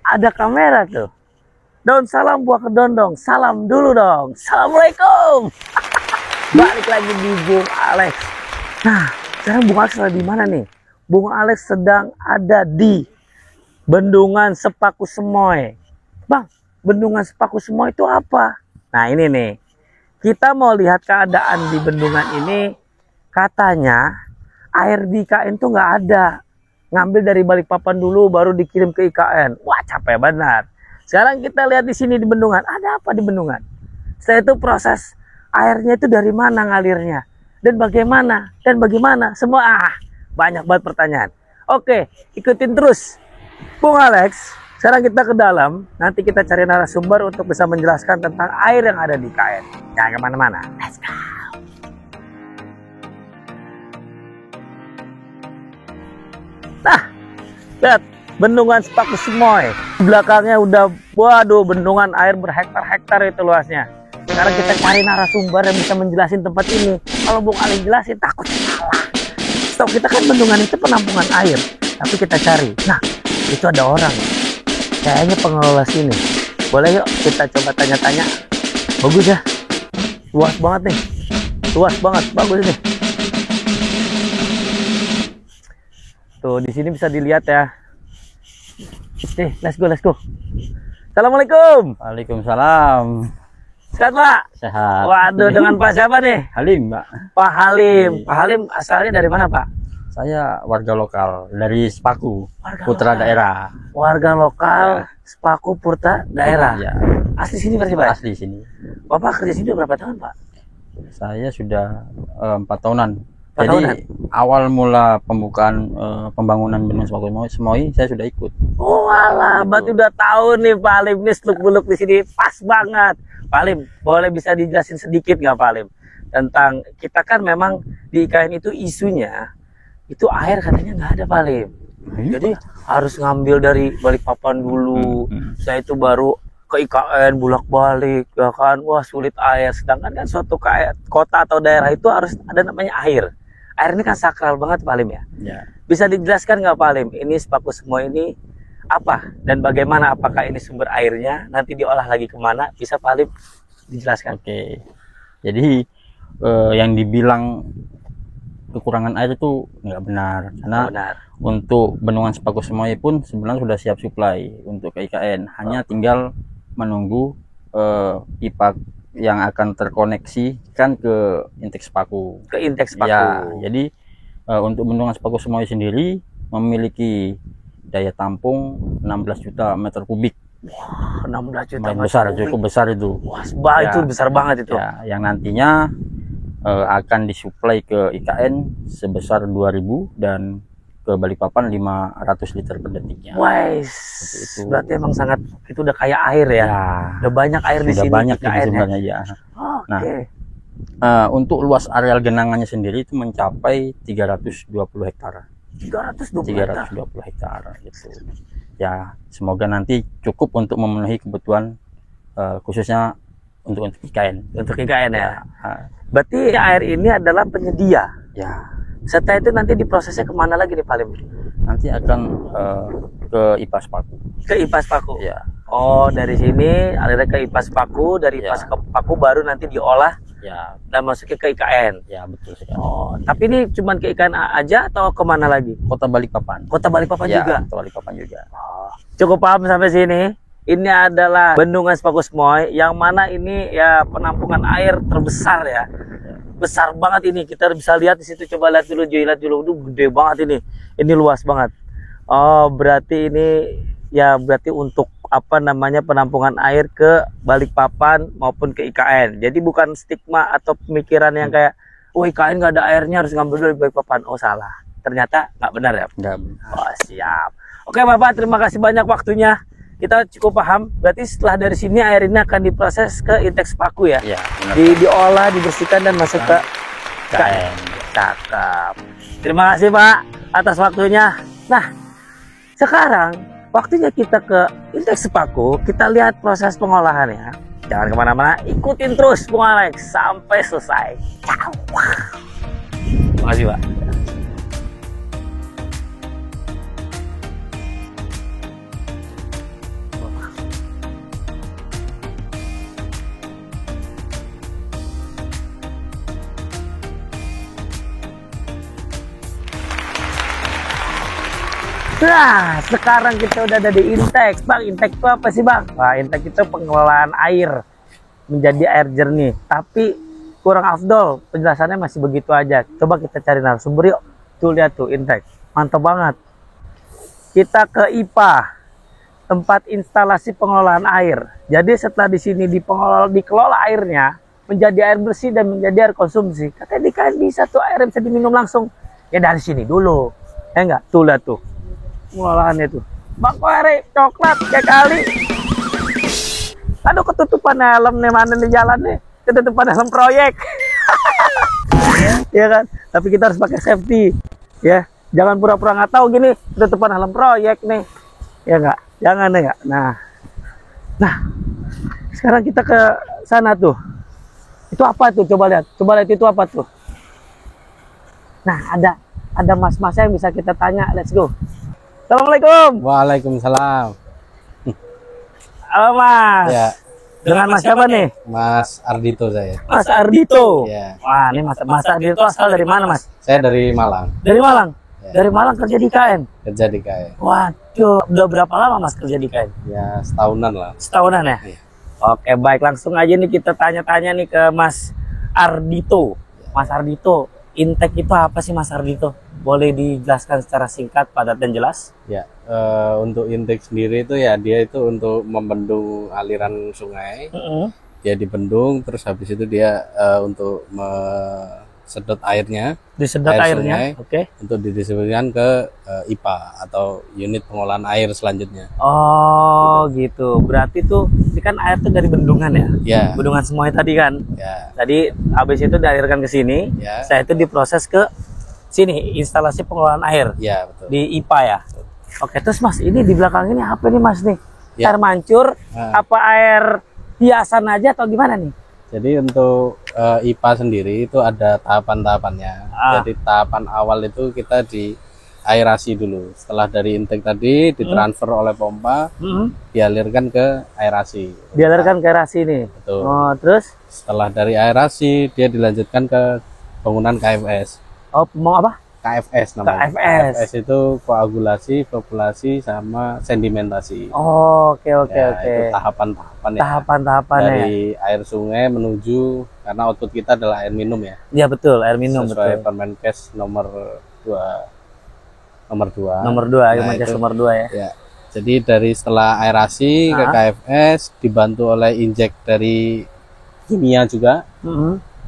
ada kamera tuh. Daun salam buah kedondong. Salam dulu dong. Assalamualaikum. Balik lagi di Bung Alex. Nah, sekarang Bung Alex ada di mana nih? Bung Alex sedang ada di Bendungan Sepaku Semoy. Bang, Bendungan Sepaku Semoy itu apa? Nah, ini nih. Kita mau lihat keadaan di bendungan ini. Katanya air di IKN tuh nggak ada. Ngambil dari Balikpapan dulu baru dikirim ke IKN. Wah, capek banget. Sekarang kita lihat di sini di bendungan. Ada apa di bendungan? Setelah itu proses airnya itu dari mana ngalirnya? Dan bagaimana? Semua banyak banget pertanyaan. Oke, ikutin terus Bung Alex. Sekarang kita ke dalam. Nanti kita cari narasumber untuk bisa menjelaskan tentang air yang ada di IKN. Jangan kemana-mana. Let's go. Nah, lihat Bendungan Sepaku Semoy. Belakangnya udah, waduh, bendungan air berhektar-hektar itu luasnya. Sekarang kita cari narasumber yang bisa menjelasin tempat ini. Kalau Bung Ali jelasin takut salah. Setahu kita kan bendungan itu penampungan air, tapi kita cari. Nah, itu ada orang. Kayaknya pengelola sini. Boleh yuk kita coba tanya-tanya. Bagus ya. Luas banget nih. Luas banget, bagus nih. Tuh, di sini bisa dilihat ya. Let's go. Assalamualaikum. Waalaikumsalam. Sehat, Pak? Sehat. Waduh, dengan Pak siapa nih? Halim, Mbak. Pak Halim. Pak Halim asalnya dari mana, Pak? Saya warga lokal dari Sepaku, Warga Putra lokal. Daerah. Warga lokal, Ya. Sepaku Putra Daerah. Ya, Asli sini berarti, Pak? asli sini. Bapak kerja sini udah berapa tahun, Pak? Saya sudah 4 tahunan. 4 Jadi tahunan? awal mula pembukaan pembangunan Bendungan Sepaku Semoy saya sudah ikut. Oh alah, berarti udah tahu nih Pak Halim nih seluk-beluk di sini pas banget. Pak Halim, boleh bisa dijelasin sedikit nggak Pak Halim tentang kita kan memang di IKN itu isunya itu air katanya nggak ada Pak Halim. Jadi harus ngambil dari Balikpapan dulu. Saya itu baru ke IKN bolak-balik ya kan, wah sulit air. Sedangkan kan suatu kota atau daerah itu harus ada namanya air. Air ini kan sakral banget Pak Halim ya. Ya. Bisa dijelaskan nggak Pak Halim? Ini Sepaku Semoy ini apa dan bagaimana? Apakah ini sumber airnya? Nanti diolah lagi kemana? Bisa Pak Halim dijelaskan? Oke. Jadi yang dibilang kekurangan air itu nggak benar. Karena Benar. untuk Bendungan Sepaku Semoy pun sebenarnya sudah siap suplai untuk ke IKN. Hanya tinggal menunggu pipa yang akan terkoneksi kan ke intake Sepaku. Ke intake Sepaku. Ya, jadi untuk Bendungan Sepaku Semoy sendiri memiliki daya tampung 16 juta meter kubik. 16 juta Lumayan meter besar, kubik. cukup besar itu. Wah, Ya. itu besar banget itu. Ya, yang nantinya akan disuplai ke IKN sebesar 2000 dan ke Balikpapan 500 liter per detiknya. Wais, itu. berarti emang sangat itu udah kayak air ya. Ya, Udah banyak air di sudah sini. banyak IKN ini sebenarnya ya. Oke. Nah, untuk luas areal genangannya sendiri itu mencapai 320 hektar. 320 hektar gitu. Ya, semoga nanti cukup untuk memenuhi kebutuhan khususnya untuk IKN. untuk IKN ya. Ya, Berarti air ini adalah penyedia. ya. Setelah itu nanti diprosesnya kemana lagi nih Pak Halim? Nanti akan ke IPA Sepaku. Ke IPA Sepaku. Ya, Oh, dari sini alirnya ke IPA Sepaku, dari IPA Ya. Sepaku baru nanti diolah ya, dan masuknya ke IKN. ya betul sekali. Oh, tapi ini cuman ke IKN aja atau kemana lagi? Kota Balikpapan. Kota Balikpapan Ya, juga. Kota Balikpapan juga. Oh, cukup paham sampai sini. Ini adalah Bendungan Sepaku Semoy yang mana ini ya penampungan air terbesar ya. Besar banget ini. Kita bisa lihat di situ. Coba lihat dulu, lihat dulu. Itu gede banget ini. Ini luas banget. Oh, berarti ini ya berarti untuk apa namanya penampungan air ke Balikpapan maupun ke IKN. Jadi bukan stigma atau pemikiran yang kayak, oh IKN nggak ada airnya harus ngambil dari Balikpapan. Oh salah. Ternyata nggak benar ya. Enggak. Oh siap. Oke Bapak, terima kasih banyak waktunya. Kita cukup paham. Berarti setelah dari sini air ini akan diproses ke intake Sepaku ya. Ya, benar. Diolah, dibersihkan dan masuk ke IKN. Cakep. Terima kasih Pak atas waktunya. Nah, sekarang waktunya kita ke intake Sepaku. Kita lihat proses pengolahannya. Jangan kemana-mana, ikutin terus Bung Alex sampai selesai. Ciao. Terima kasih Pak. Nah, sekarang kita udah ada di Intex. Bang, Intex itu apa sih, Bang? Wah, Intex itu pengelolaan air menjadi air jernih. Tapi kurang afdol, penjelasannya masih begitu aja. Coba kita cari narasumber yuk. Tuh, lihat tuh, Intex. Mantap banget. Kita ke IPA, tempat instalasi pengelolaan air. Jadi setelah di sini dikelola airnya, menjadi air bersih dan menjadi air konsumsi. Katanya di KN bisa tuh air bisa diminum langsung. Ya dari sini dulu. Enggak, tuh lihat tuh. Pengelolaannya tuh. Bang air coklat kayak kali. Aduh, ketutupan helm nih, mana nih jalannya? Ketutupan helm proyek. Ya kan? Tapi kita harus pakai safety. Ya, jangan pura-pura nggak tahu gini, ketutupan helm proyek nih. Ya enggak? Jangan ya. Nah, sekarang kita ke sana tuh. Itu apa tuh? Coba lihat itu apa tuh? Nah, ada mas-mas yang bisa kita tanya. Let's go. Assalamualaikum. Waalaikumsalam. Halo Mas. Ya, Dengan Mas siapa nih? Mas Ardito saya. Mas Ardito. Ya, Wah, ini Mas Ardito asal dari mana, Mas? saya dari Malang, Dari Malang. Ya. Dari Malang kerja di KN. kerja di KN. Waduh, udah berapa lama Mas kerja di KN? Ya, setahunan lah. Setahunan ya? Iya. Oke, baik, langsung aja nih kita tanya-tanya nih ke Mas Ardito. Mas Ardito, Intex itu apa sih Mas Ardito? Boleh dijelaskan secara singkat, padat dan jelas? Ya, untuk Intex sendiri itu ya dia itu untuk membendung aliran sungai. Dia dibendung, terus habis itu dia untuk sedot airnya, Disedot air airnya, sungai. oke. untuk didistribusikan ke IPA atau unit pengolahan air selanjutnya. Oh gitu, berarti tuh ini kan air tuh dari bendungan ya? Ya, Bendungan semuanya tadi kan? ya, Tadi habis itu dialirkan ke sini, ya, setelah itu diproses ke sini, instalasi pengelolaan air ya, betul. di IPA ya? Oke, terus Mas, ini di belakang ini apa nih Mas nih? Ya. Air mancur, Nah. apa air hiasan aja atau gimana nih? Jadi untuk IPA sendiri itu ada tahapan-tahapannya. Jadi tahapan awal itu kita di aerasi dulu. Setelah dari intake tadi ditransfer oleh pompa, dialirkan ke aerasi. Dialirkan ke aerasi nih. Betul. Oh, terus? Setelah dari aerasi dia dilanjutkan ke penggunaan KFS. Oh, mau apa? KFS namanya. KFS. KFS itu koagulasi, populasi, sama sedimentasi. Oh, oke. Ya, itu tahapan-tahapan ya. Tahapan-tahapannya. Dari air sungai menuju, karena output kita adalah air minum ya. Ya betul, air minum Sesuai betul. Permenkes nomor 2. Nomor 2. Nomor 2, Nah, Permenkes itu. nomor 2 ya. Ya. Jadi dari setelah aerasi ke KFS dibantu oleh injek dari kimia juga.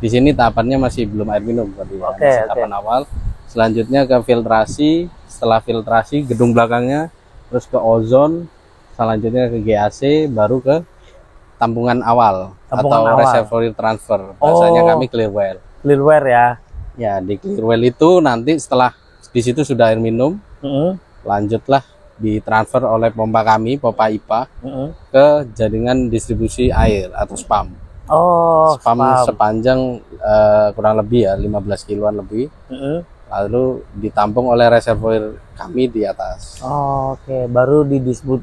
Di sini tahapannya masih belum air minum berarti ya. Oke, Masih tahapan awal. Selanjutnya ke filtrasi, setelah filtrasi gedung belakangnya, terus ke ozon, selanjutnya ke GAC, baru ke tampungan awal Tampungan atau awal. reservoir transfer. Bahasanya kami clear well. Clearware ya. Ya, di clear well itu nanti setelah di situ sudah air minum, lanjutlah ditransfer oleh pompa kami, pompa IPA, ke jaringan distribusi air atau spam. Oh, Spam sepanjang kurang lebih ya 15 kiloan lebih. Lalu ditampung oleh reservoir kami di atas. Oh, oke, baru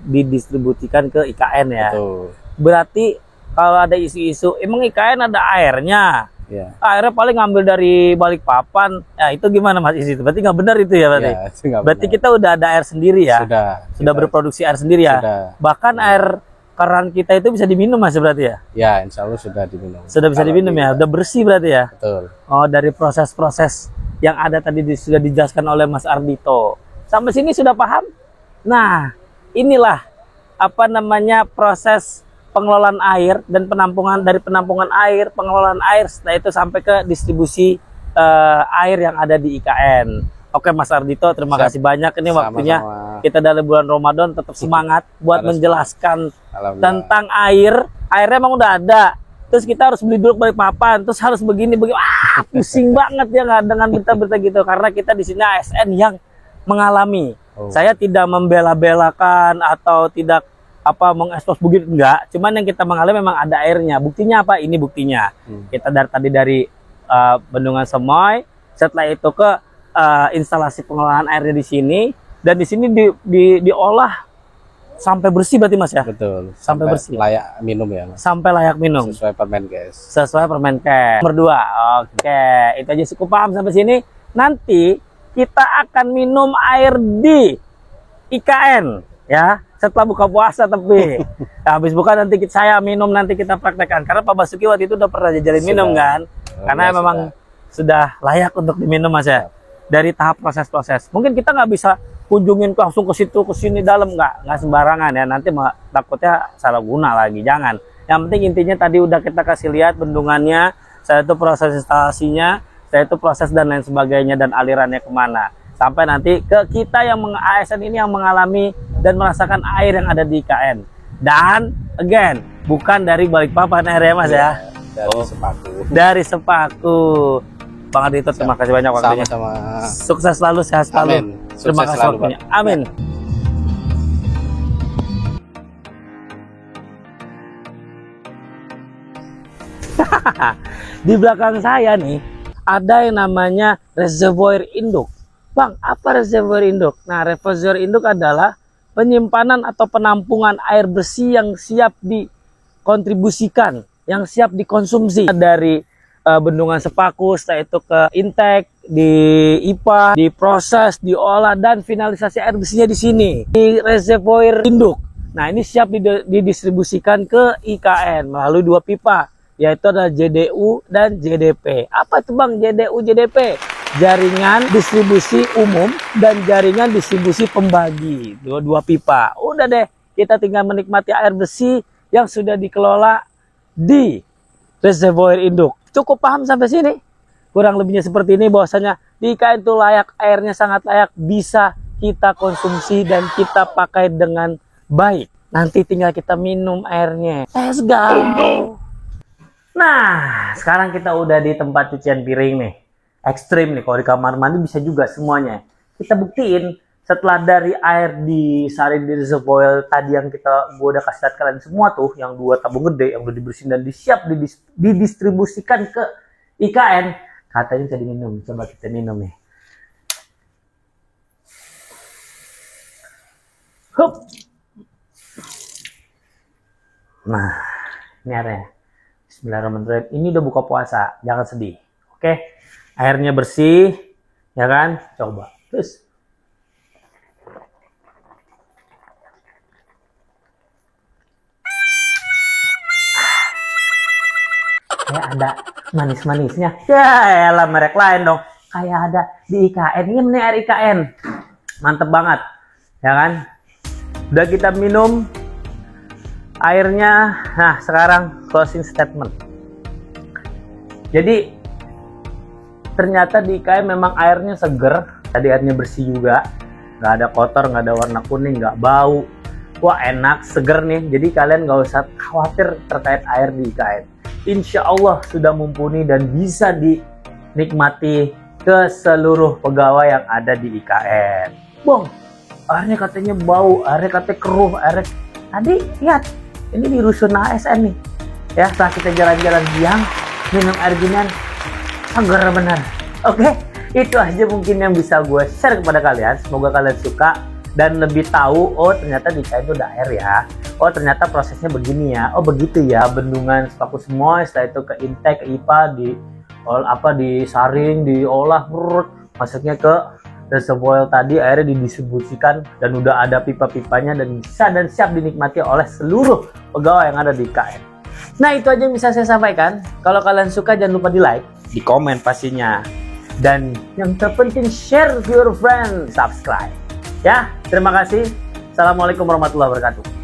didistribusikan ke IKN ya. Betul. Berarti kalau ada isu-isu, emang IKN ada airnya? Ya. Airnya paling ngambil dari Balikpapan. Ya, itu gimana Mas Isi? Berarti nggak benar itu ya berarti? Ya, itu nggak Berarti benar. kita udah ada air sendiri ya? Sudah Sudah berproduksi air sendiri ya? Sudah. Bahkan air keran kita itu bisa diminum Mas berarti ya? Ya, insya Allah sudah diminum. Sudah bisa Kalau diminum ya? Udah bersih berarti ya? Betul. Oh, dari proses-proses yang ada tadi sudah dijelaskan oleh Mas Ardito. Sampai sini sudah paham? Nah, inilah apa namanya proses pengelolaan air dan penampungan dari penampungan air, pengelolaan air setelah itu sampai ke distribusi air yang ada di IKN. Oke Mas Ardito, terima Siap. kasih banyak ini waktunya. Sama-sama. Kita dalam bulan Ramadan tetap semangat buat Harus. menjelaskan Alhamdulillah. tentang air. Airnya emang udah ada. Terus kita harus beli dulu Balikpapan, terus harus begini. Wah, pusing banget ya nggak dengan berita-berita gitu. Karena kita di sini ASN yang mengalami. Oh. Saya tidak membela-belakan atau tidak mengekspos begitu, enggak. Cuman yang kita mengalami memang ada airnya. Buktinya apa? Ini buktinya. Kita tadi dari Bendungan Semoy, setelah itu ke instalasi pengolahan airnya di sini, dan di sini diolah sampai bersih berarti Mas ya? Betul. Sampai bersih. Layak minum ya, Mas. Sampai layak minum. Sesuai Permenkes. Sesuai Permenkes. Nomor 2. Oke, itu aja cukup paham sampai sini. Nanti kita akan minum air di IKN ya, setelah buka puasa tapi habis buka nanti saya minum, nanti kita praktekkan karena Pak Basuki waktu itu udah pernah jajalin minum kan, karena memang sudah layak untuk diminum Mas ya. Dari tahap proses-proses mungkin kita nggak bisa kunjungin langsung ke situ ke sini dalam, nggak sembarangan ya, nanti takutnya salah guna lagi. Jangan, yang penting intinya tadi udah kita kasih lihat bendungannya, saya itu proses instalasinya, saya itu proses dan lain sebagainya dan alirannya kemana, sampai nanti ke kita yang ASN ini yang mengalami dan merasakan air yang ada di IKN. Dan again, bukan dari Balikpapan air ya Mas ya, dari Sepaku. Dari Sepaku. Bang Ardhito, terima kasih banyak waktunya. Sama-sama. Sukses selalu, sehat selalu. Amin. Terima Sukses kasih selalu, waktunya. Amin. Di belakang saya nih ada yang namanya reservoir induk. Bang, apa reservoir induk? Nah, reservoir induk adalah penyimpanan atau penampungan air bersih yang siap dikontribusikan, yang siap dikonsumsi dari bendungan Sepaku, setelah itu ke intake, di IPA, diproses, diolah, dan finalisasi air bersihnya di sini, di reservoir induk. Nah, ini siap didistribusikan ke IKN melalui 2 pipa, yaitu adalah JDU dan JDP. Apa itu Bang JDU, JDP? Jaringan distribusi umum dan jaringan distribusi pembagi. 2 pipa. Udah deh, kita tinggal menikmati air bersih yang sudah dikelola di reservoir induk. Cukup paham sampai sini? Kurang lebihnya seperti ini, bahwasanya di IKN itu layak, airnya sangat layak, bisa kita konsumsi dan kita pakai dengan baik. Nanti tinggal kita minum airnya. Let's go! Nah, sekarang kita udah di tempat cucian piring nih. Ekstrim nih, kalau di kamar mandi bisa juga semuanya. Kita buktiin setelah dari air disaring di reservoir tadi yang gua udah kasih lihat kalian semua tuh, yang 2 tabung gede yang udah dibersihin dan siap didistribusikan ke IKN, katanya bisa diminum. Coba kita minum nih. Hup. Nah, ini airnya. Bismillahirrahmanirrahim. Ini udah buka puasa, jangan sedih. Oke, airnya bersih, ya kan? Coba. Terus. Kayak ada manis-manisnya. Ya elah, merek lain dong. Kayak ada di IKN. Ini nih air IKN. Mantep banget. Ya kan? Udah kita minum airnya. Nah, sekarang closing statement. Jadi ternyata di IKN memang airnya seger. Tadi airnya bersih juga. Nggak ada kotor, nggak ada warna kuning, nggak bau. Wah, enak, seger nih. Jadi kalian nggak usah khawatir terkait air di IKN. Insya Allah sudah mumpuni dan bisa dinikmati ke seluruh pegawai yang ada di IKN. Bang, airnya katanya bau, airnya katanya keruh, airnya... Tadi lihat, ini di rusun ASN nih. Ya, setelah kita jalan-jalan siang, minum air ginian, seger benar. Oke, itu aja mungkin yang bisa gue share kepada kalian. Semoga kalian suka dan lebih tahu, oh ternyata di IKN itu ada air ya. Oh ternyata prosesnya begini ya, oh begitu ya, bendungan Sepaku semua, setelah itu ke intake, ke IPA, disaring, diolah, masuknya ke reservoir tadi, airnya didistribusikan dan udah ada pipa-pipanya dan bisa dan siap dinikmati oleh seluruh pegawai yang ada di IKN. Nah, itu aja yang bisa saya sampaikan. Kalau kalian suka jangan lupa di like, di komen pastinya, dan yang terpenting share to your friend, subscribe ya. Terima kasih. Assalamualaikum warahmatullahi wabarakatuh.